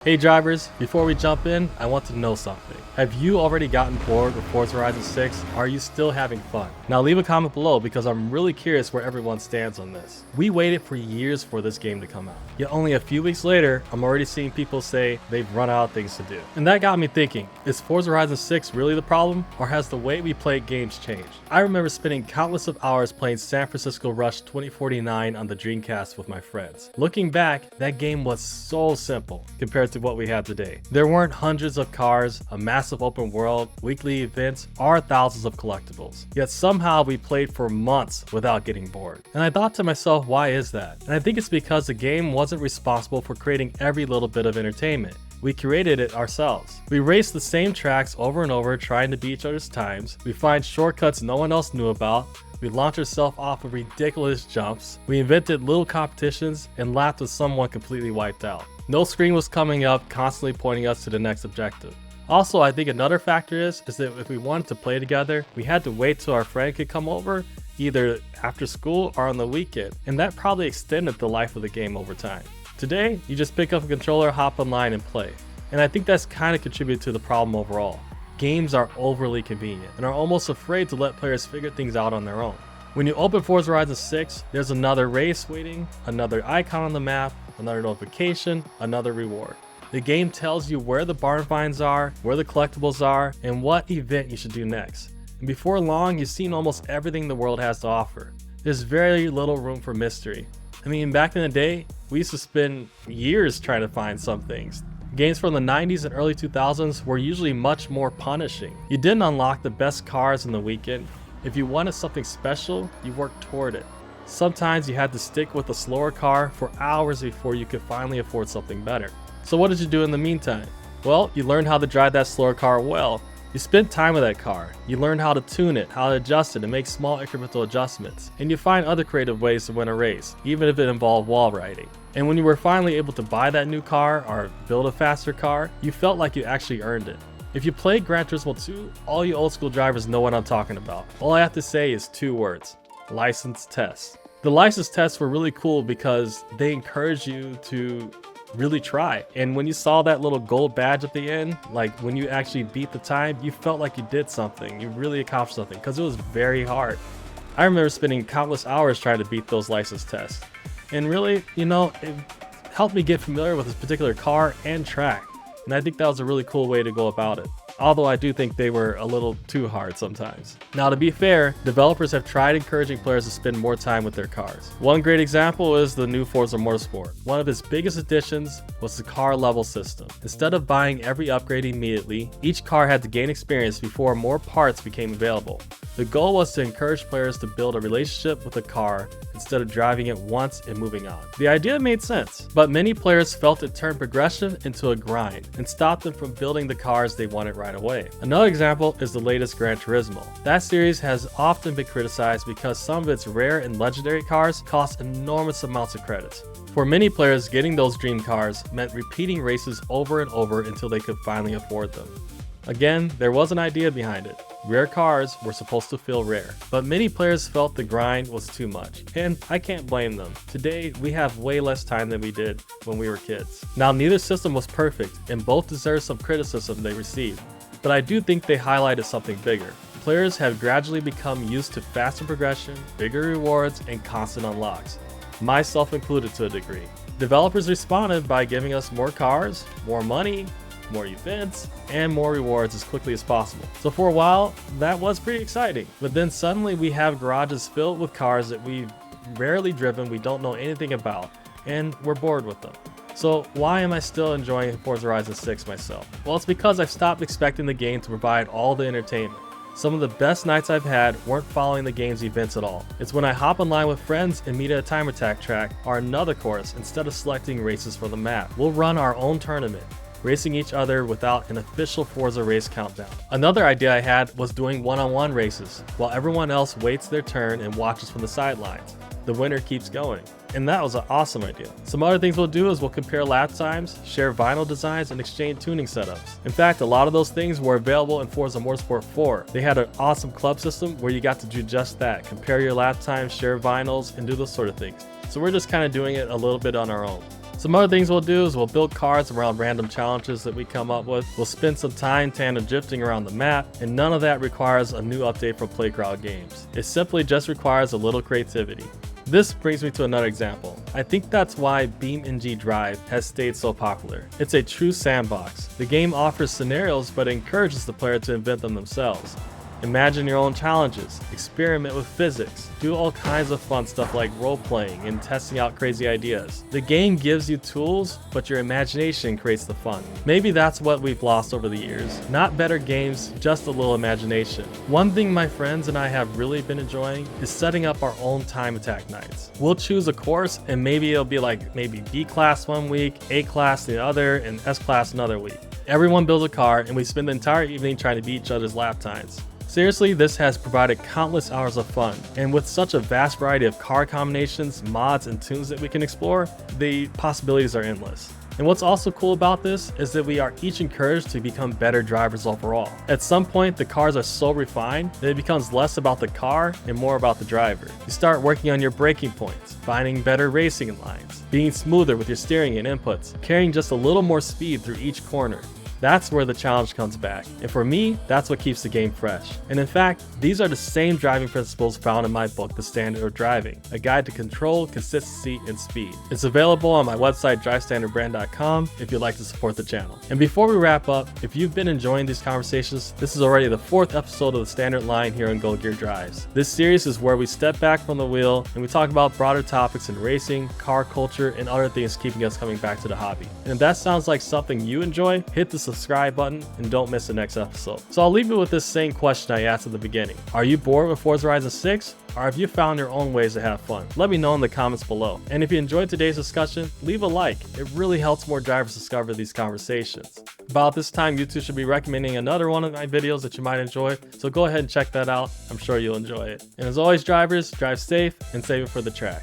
Hey drivers, before we jump in, I want to know something. Have you already gotten bored with Forza Horizon 6? Or are you still having fun? Now leave a comment below because I'm really curious where everyone stands on this. We waited for years for this game to come out. Yet only a few weeks later, I'm already seeing people say they've run out of things to do. And that got me thinking, is Forza Horizon 6 really the problem? Or has the way we play games changed? I remember spending countless of hours playing San Francisco Rush 2049 on the Dreamcast with my friends. Looking back, that game was so simple compared to what we had today. There weren't hundreds of cars, a massive open world, weekly events, or thousands of collectibles. Yet somehow we played for months without getting bored. And I thought to myself, why is that? And I think it's because the game wasn't responsible for creating every little bit of entertainment. We created it ourselves. We raced the same tracks over and over, trying to beat each other's times. We find shortcuts no one else knew about. We launched ourselves off of ridiculous jumps. We invented little competitions and laughed with someone completely wiped out. No screen was coming up, constantly pointing us to the next objective. Also, I think another factor is that if we wanted to play together, we had to wait till our friend could come over, either after school or on the weekend, and that probably extended the life of the game over time. Today, you just pick up a controller, hop online, and play. And I think that's kind of contributed to the problem overall. Games are overly convenient and are almost afraid to let players figure things out on their own. When you open Forza Horizon 6, there's another race waiting, another icon on the map, another notification, another reward. The game tells you where the barn finds are, where the collectibles are, and what event you should do next. And before long, you've seen almost everything the world has to offer. There's very little room for mystery. I mean, back in the day, we used to spend years trying to find some things. Games from the 90s and early 2000s were usually much more punishing. You didn't unlock the best cars in the weekend. If you wanted something special, you worked toward it. Sometimes you had to stick with a slower car for hours before you could finally afford something better. So what did you do in the meantime? Well, you learned how to drive that slower car well. You spent time with that car. You learned how to tune it, how to adjust it, and make small incremental adjustments. And you find other creative ways to win a race, even if it involved wall riding. And when you were finally able to buy that new car or build a faster car, you felt like you actually earned it. If you played Gran Turismo 2, all you old school drivers know what I'm talking about. All I have to say is two words: license tests. The license tests were really cool because they encourage you to really try. And when you saw that little gold badge at the end, like when you actually beat the time, you felt like you did something. You really accomplished something because it was very hard. I remember spending countless hours trying to beat those license tests. And really, it helped me get familiar with this particular car and track. And I think that was a really cool way to go about it. Although I do think they were a little too hard sometimes. Now, to be fair, developers have tried encouraging players to spend more time with their cars. One great example is the new Forza Motorsport. One of its biggest additions was the car level system. Instead of buying every upgrade immediately, each car had to gain experience before more parts became available. The goal was to encourage players to build a relationship with the car instead of driving it once and moving on. The idea made sense, but many players felt it turned progression into a grind and stopped them from building the cars they wanted right away. Another example is the latest Gran Turismo. That series has often been criticized because some of its rare and legendary cars cost enormous amounts of credits. For many players, getting those dream cars meant repeating races over and over until they could finally afford them. Again, there was an idea behind it. Rare cars were supposed to feel rare, but many players felt the grind was too much, and I can't blame them. Today, we have way less time than we did when we were kids. Now, neither system was perfect, and both deserve some criticism they received, but I do think they highlighted something bigger. Players have gradually become used to faster progression, bigger rewards, and constant unlocks, myself included to a degree. Developers responded by giving us more cars, more money, more events, and more rewards as quickly as possible. So for a while, that was pretty exciting. But then suddenly we have garages filled with cars that we've rarely driven, we don't know anything about, and we're bored with them. So why am I still enjoying Forza Horizon 6 myself? Well, it's because I've stopped expecting the game to provide all the entertainment. Some of the best nights I've had weren't following the game's events at all. It's when I hop online with friends and meet at a time attack track or another course instead of selecting races for the map. We'll run our own tournament, racing each other without an official Forza race countdown. Another idea I had was doing one-on-one races, while everyone else waits their turn and watches from the sidelines. The winner keeps going. And that was an awesome idea. Some other things we'll do is we'll compare lap times, share vinyl designs, and exchange tuning setups. In fact, a lot of those things were available in Forza Motorsport 4. They had an awesome club system where you got to do just that, compare your lap times, share vinyls, and do those sort of things. So we're just kind of doing it a little bit on our own. Some other things we'll do is we'll build cars around random challenges that we come up with. We'll spend some time tandem drifting around the map, and none of that requires a new update from Playground Games. It simply just requires a little creativity. This brings me to another example. I think that's why BeamNG.drive has stayed so popular. It's a true sandbox. The game offers scenarios but encourages the player to invent them themselves. Imagine your own challenges, experiment with physics, do all kinds of fun stuff like role-playing and testing out crazy ideas. The game gives you tools, but your imagination creates the fun. Maybe that's what we've lost over the years. Not better games, just a little imagination. One thing my friends and I have really been enjoying is setting up our own time attack nights. We'll choose a course and maybe it'll be like B class one week, A class the other, and S class another week. Everyone builds a car and we spend the entire evening trying to beat each other's lap times. Seriously, this has provided countless hours of fun, and with such a vast variety of car combinations, mods, and tunes that we can explore, the possibilities are endless. And what's also cool about this is that we are each encouraged to become better drivers overall. At some point, the cars are so refined that it becomes less about the car and more about the driver. You start working on your braking points, finding better racing lines, being smoother with your steering and inputs, carrying just a little more speed through each corner. That's where the challenge comes back, and for me, that's what keeps the game fresh. And in fact, these are the same driving principles found in my book, The Standard of Driving, a guide to control, consistency, and speed. It's available on my website, drivestandardbrand.com, if you'd like to support the channel. And before we wrap up, if you've been enjoying these conversations, this is already the 4th episode of the Standard line here on Go Gear Drives. This series is where we step back from the wheel and we talk about broader topics in racing, car culture, and other things keeping us coming back to the hobby. And if that sounds like something you enjoy, hit the subscribe button and don't miss the next episode. So I'll leave you with this same question I asked at the beginning. Are you bored with Forza Horizon 6? Or have you found your own ways to have fun? Let me know in the comments below. And if you enjoyed today's discussion, leave a like. It really helps more drivers discover these conversations. About this time, YouTube should be recommending another one of my videos that you might enjoy, so go ahead and check that out. I'm sure you'll enjoy it. And as always, drivers, drive safe and save it for the track.